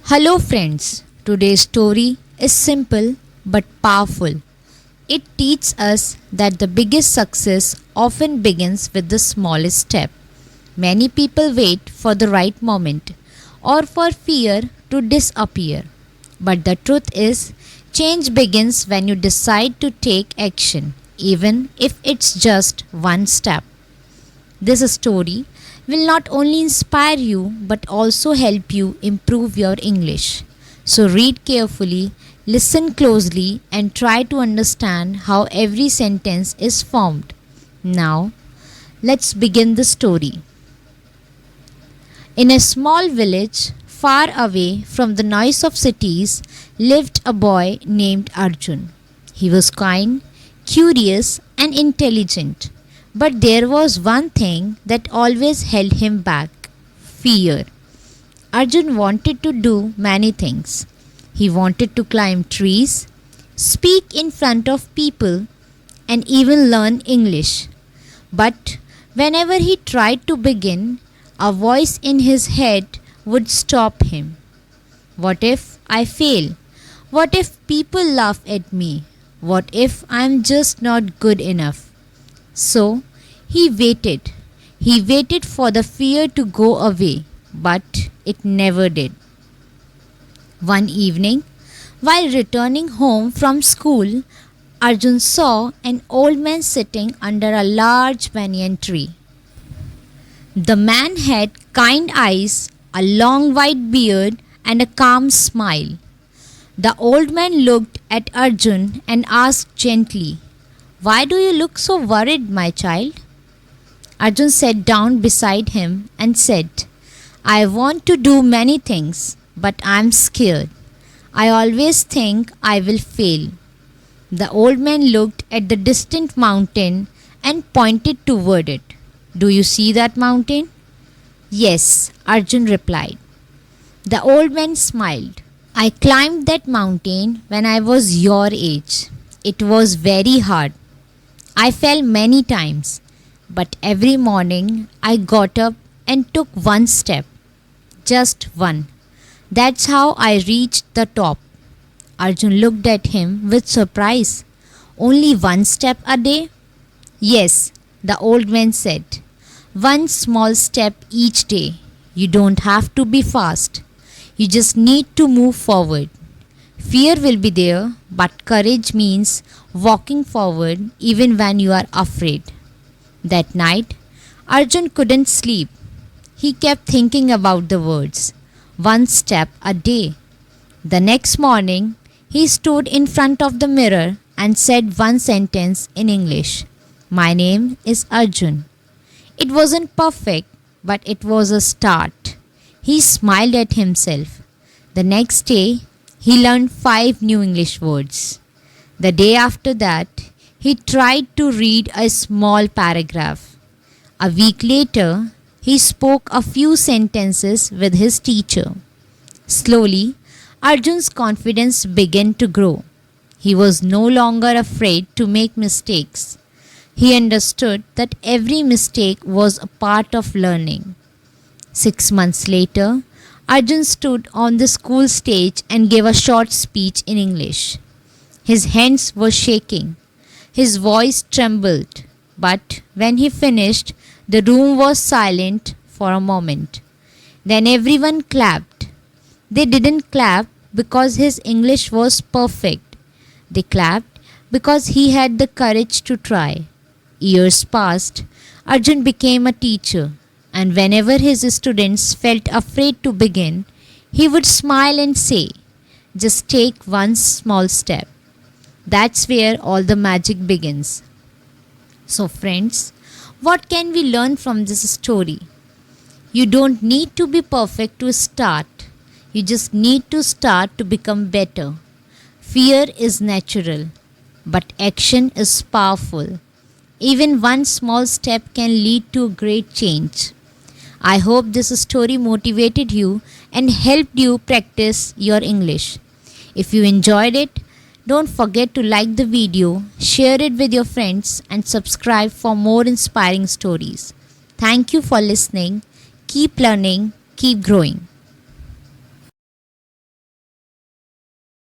Hello friends, today's story is simple but powerful. It teaches us that the biggest success often begins with the smallest step. Many people wait for the right moment or for fear to disappear. But the truth is, change begins when you decide to take action, even if it's just one step. This story will not only inspire you but also help you improve your English. So read carefully, listen closely, and try to understand how every sentence is formed. Now, let's begin the story. In a small village far away from the noise of cities lived a boy named Arjun. He was kind, curious, and intelligent. But there was one thing that always held him back: fear. Arjun wanted to do many things. He wanted to climb trees, speak in front of people, and even learn English. But whenever he tried to begin, a voice in his head would stop him. What if I fail? What if people laugh at me? What if I'm just not good enough? So he waited. He waited for the fear to go away, but it never did. One evening, while returning home from school, Arjun saw an old man sitting under a large banyan tree. The man had kind eyes, a long white beard, and a calm smile. The old man looked at Arjun and asked gently, "Why do you look so worried, my child?" Arjun sat down beside him and said, "I want to do many things, but I'm scared. I always think I will fail." The old man looked at the distant mountain and pointed toward it. "Do you see that mountain?" "Yes," Arjun replied. The old man smiled. "I climbed that mountain when I was your age. It was very hard. I fell many times, but every morning I got up and took one step. Just one. That's how I reached the top." Arjun looked at him with surprise. "Only one step a day?" "Yes," the old man said. "One small step each day. You don't have to be fast. You just need to move forward. Fear will be there, but courage means walking forward even when you are afraid." That night, Arjun couldn't sleep. He kept thinking about the words, "one step a day." The next morning, he stood in front of the mirror and said one sentence in English: "My name is Arjun." It wasn't perfect, but it was a start. He smiled at himself. The next day, he learned 5 new English words. The day after that, he tried to read a small paragraph. A week later, he spoke a few sentences with his teacher. Slowly, Arjun's confidence began to grow. He was no longer afraid to make mistakes. He understood that every mistake was a part of learning. 6 months later, Arjun stood on the school stage and gave a short speech in English. His hands were shaking. His voice trembled. But when he finished, the room was silent for a moment. Then everyone clapped. They didn't clap because his English was perfect. They clapped because he had the courage to try. Years passed. Arjun became a teacher, and whenever his students felt afraid to begin, he would smile and say, "Just take one small step." That's where all the magic begins. So friends, what can we learn from this story? You don't need to be perfect to start. You just need to start to become better. Fear is natural, but action is powerful. Even one small step can lead to great change. I hope this story motivated you and helped you practice your English. If you enjoyed it, don't forget to like the video, share it with your friends, and subscribe for more inspiring stories. Thank you for listening. Keep learning, keep growing.